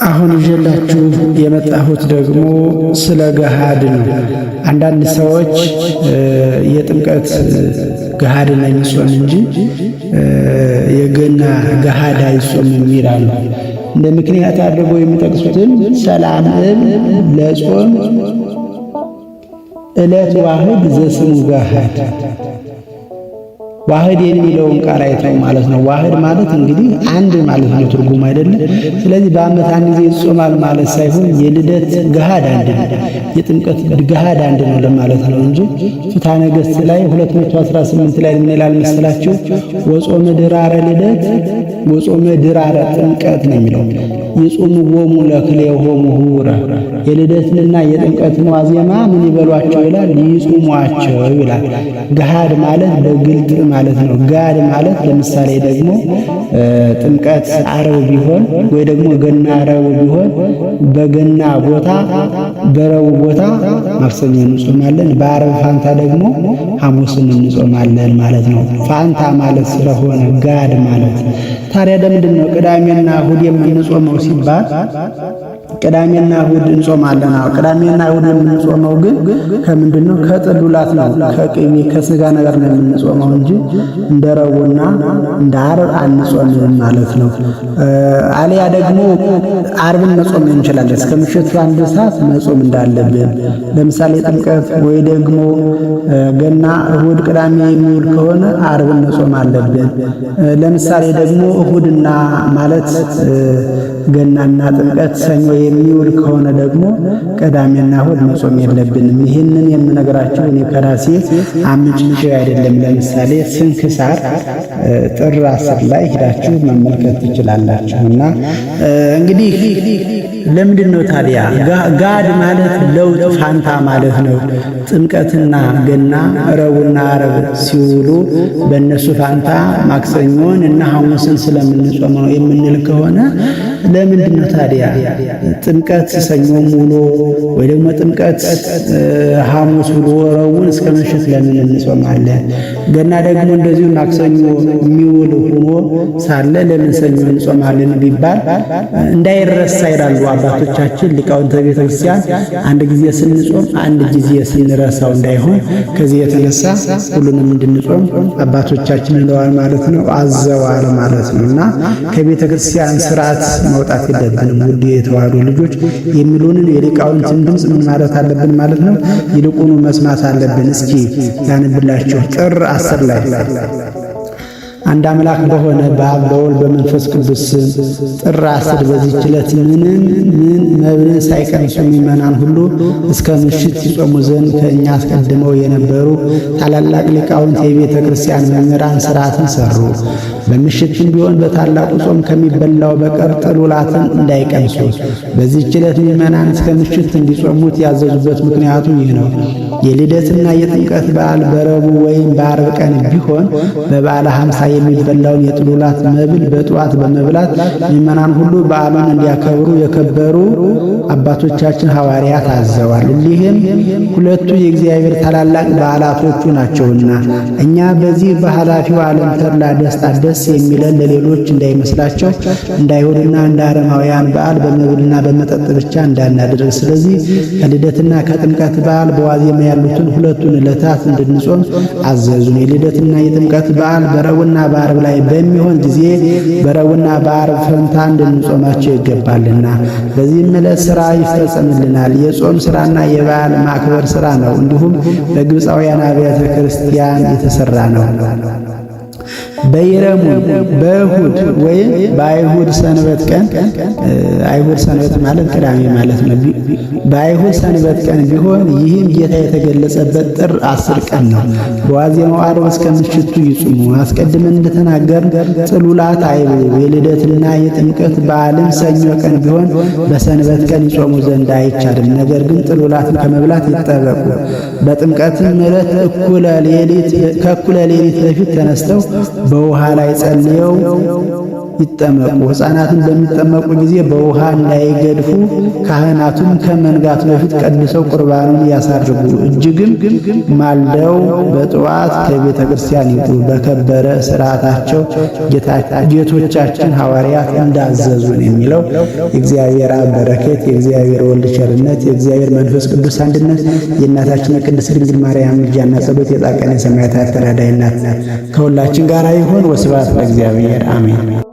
አሁን ይዤላችሁ የመጣሁት ደግሞ ስለ ገሃድ ነው። አንዳንድ ሰዎች የጥምቀት ገሃድን አይጾም እንጂ የገና ገሃድ አይጾምም ይላሉ። እንደ ምክንያት አድርገው የሚጠቅሱትን ሰላም ለጾም ዕለት ዋህድ ዘስሙ ገሃድ ዋህድ የሚለውን ቃል አይተው ማለት ነው። ዋህድ ማለት እንግዲህ አንድ ማለት ነው ትርጉም አይደለም። ስለዚህ በዓመት አንድ ጊዜ ይጾማል ማለት ሳይሆን የልደት ገሃድ አንድ ነው፣ የጥምቀት ገሃድ አንድ ነው ለማለት ነው እንጂ ፍትሐ ነገሥት ላይ 218 ላይ ምን ይላል መሰላችሁ? ወጾመ ድራረ ልደት ወጾመ ድራረ ጥምቀት ነው የሚለው። ይጾምዎሙ ለክልኤሆሙ ኅቡረ የልደትንና የጥምቀትን ዋዜማ ምን ይበሏቸው ይላል? ይጾሟቸው ይላል። ገሃድ ማለት በግልጥ ማለት ነው። ጋድ ማለት ለምሳሌ ደግሞ ጥምቀት ዓርብ ቢሆን ወይ ደግሞ ገና ዓርብ ቢሆን በገና ቦታ በረቡዕ ቦታ ማክሰኞ እንጾማለን፣ በዓርብ ፋንታ ደግሞ ሐሙስን እንጾማለን ማለት ነው። ፋንታ ማለት ስለሆነ ጋድ ማለት። ታዲያ ለምንድን ነው ቅዳሜና እሑድ የምንጾመው ሲባል ቅዳሜና እሑድ እንጾማለን? አዎ ቅዳሜና እሑድ የምንጾመው ግን ከምንድነው? ከጥሉላት ነው። ከቅቤ ከስጋ ነገር ነው የምንጾመው እንጂ እንደ ረቡዕና እንደ ዓርብ አንጾምም ማለት ነው። አልያ ደግሞ ዓርብን መጾም እንችላለን እስከ ምሽቱ 1 ሰዓት መጾም እንዳለብን። ለምሳሌ ጥምቀት ወይ ደግሞ ገና እሑድ ቅዳሜ የሚውል ከሆነ ዓርብን መጾም አለብን። ለምሳሌ ደግሞ እሑድና ማለት ገናና ጥምቀት ሰኞ የሚውል ከሆነ ደግሞ ቅዳሜና እሑድ መጾም የለብንም። ይህንን የምነግራችሁ እኔ ከራሴ አምንጭ አይደለም። ለምሳሌ ስንክሳር ጥር 10 ላይ ሄዳችሁ መመልከት ትችላላችሁ። እና እንግዲህ ለምንድን ነው ታዲያ ጋድ ማለት ለውጥ ፋንታ ማለት ነው። ጥምቀትና ገና ረቡዕና ዓርብ ሲውሉ በእነሱ ፋንታ ማክሰኞን እና ሐሙስን ስለምንጾመው የምንል ከሆነ ለምንድን ነው ታዲያ ጥምቀት ሰኞም ውሎ ወይ ደግሞ ጥምቀት ሐሙስ ውሎ ረቡዕን እስከ ምሽት ለምን እንጾማለን? ገና ደግሞ እንደዚሁ ማክሰኞ የሚውል ሆኖ ሳለ ለምን ሰኞ እንጾማለን ቢባል እንዳይረሳ ይላሉ አባቶቻችን ሊቃውንተ ቤተ ክርስቲያን። አንድ ጊዜ ስንጾም አንድ ጊዜ ስንረሳው እንዳይሆን ከዚህ የተነሳ ሁሉንም እንድንጾም አባቶቻችን ይለዋል ማለት ነው፣ አዘዋል ማለት ነው። እና ከቤተ ክርስቲያን ስርዓት መውጣት የለብንም። ውድ የተዋሕዶ ልጆች የሚሉንን የሊቃውንትን ድምፅ ምን ማለት አለብን ማለት ነው? ይልቁኑ መስማት አለብን። እስኪ ያንብላችሁ ጥር 10 ላይ አንድ አምላክ በሆነ በአብ በወልድ በመንፈስ ቅዱስ ጥር 10 በዚህች ዕለት ምንም መብልን ሳይቀምሱ ምእመናን ሁሉ እስከ ምሽት ይጾሙ ዘንድ ከእኛ አስቀድመው የነበሩ ታላላቅ ሊቃውንት የቤተ ክርስቲያን መምህራን ሥርዓትን ሠሩ። በምሽትም ቢሆን በታላቁ ጾም ከሚበላው በቀር ጥሉላትን እንዳይቀምሱ በዚህች ዕለት ምእመናን እስከ ምሽት እንዲጾሙት ያዘዙበት ምክንያቱ ይህ ነው። የልደትና የጥምቀት በዓል በረቡዕ ወይም በዓርብ ቀን ቢሆን በበዓለ ሀምሳ የሚበላውን የጥሉላት መብል በጠዋት በመብላት ምእመናን ሁሉ በዓሉን እንዲያከብሩ የከበሩ አባቶቻችን ሐዋርያት አዘዋል። እሊህም ሁለቱ የእግዚአብሔር ታላላቅ በዓላቶቹ ናቸውና እኛ በዚህ በኃላፊው ዓለም ተድላ ደስታ ደስ የሚለን ለሌሎች እንዳይመስላቸው እንደ አይሁድና እንደ አረማውያን በዓል በመብልና በመጠጥ ብቻ እንዳናደርግ፣ ስለዚህ ከልደትና ከጥምቀት በዓል በዋዜማ ያሉትን ሁለቱን ዕለታት እንድንጾም አዘዙን። የልደትና የጥምቀት በዓል በረቡዕና በዓርብ ላይ በሚሆን ጊዜ በረቡዕና በዓርብ ፈንታ እንድንጾማቸው ይገባልና በዚህም ዕለት ሥራ ይፈጸምልናል። የጾም ሥራና የበዓል ማክበር ሥራ ነው። እንዲሁም በግብፃውያን አብያተ ክርስቲያን የተሠራ ነው። በይረሙን በእሁድ ወይም በአይሁድ ሰንበት ቀን አይሁድ ሰንበት ማለት ቅዳሜ ማለት ነው። በአይሁድ ሰንበት ቀን ቢሆን ይህም ጌታ የተገለጸበት ጥር 10 ቀን ነው። በዋዜማው ዓርብ እስከ ምሽቱ ይጹሙ። አስቀድመን እንደተናገርን ጥሉላት አይብሉ። የልደትና የጥምቀት በዓልም ሰኞ ቀን ቢሆን በሰንበት ቀን ይጾሙ ዘንድ አይቻልም። ነገር ግን ጥሉላትን ከመብላት ይጠበቁ። በጥምቀትም ዕለት ከእኩለ ሌሊት በፊት ተነስተው በውሃ ላይ ጸልየው ይጠመቁ። ሕፃናትን በሚጠመቁ ጊዜ በውሃ እንዳይገድፉ ካህናቱም ከመንጋቱ በፊት ቀድሰው ቁርባኑን ያሳርጉ። እጅግም ማልደው በጠዋት ከቤተ ክርስቲያን ይውጡ። በከበረ ሥርዓታቸው ጌቶቻችን ሐዋርያት እንዳዘዙን የሚለው የእግዚአብሔር አብ በረከት፣ የእግዚአብሔር ወልድ ቸርነት፣ የእግዚአብሔር መንፈስ ቅዱስ አንድነት፣ የእናታችን የቅድስት ድንግል ማርያም ምልጃና ጸሎት፣ የጻድቃን የሰማዕታት ተራዳኢነት ከሁላችን ጋር ይሁን። ወስብሐት ለእግዚአብሔር አሜን።